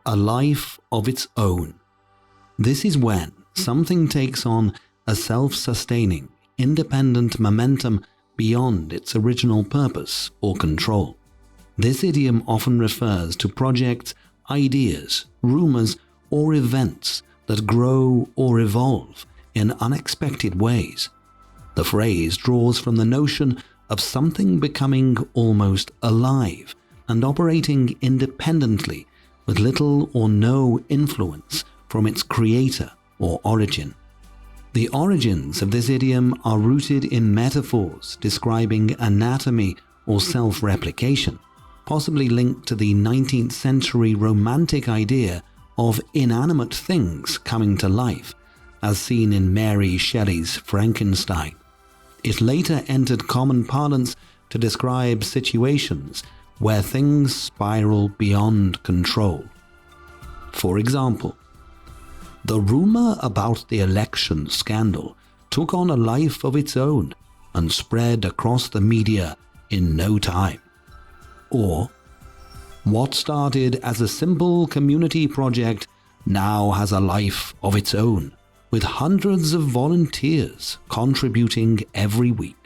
a life of its own. This is when something takes on a self-sustaining, independent momentum beyond its original purpose or control. This idiom often refers to projects, ideas, rumours, or events that grow or evolve in unexpected ways. The phrase draws from the notion of something becoming almost alive and operating independently with little or no influence from its creator or origin. The origins of this idiom are rooted in metaphors describing anatomy or self-replication, possibly linked to the 19th century romantic idea of inanimate things coming to life, as seen in Mary Shelley's Frankenstein. It later entered common parlance to describe situations where things spiral beyond control. For example, the rumour about the election scandal took on a life of its own and spread across the media in no time. Or, what started as a simple community project now has a life of its own, with hundreds of volunteers contributing every week.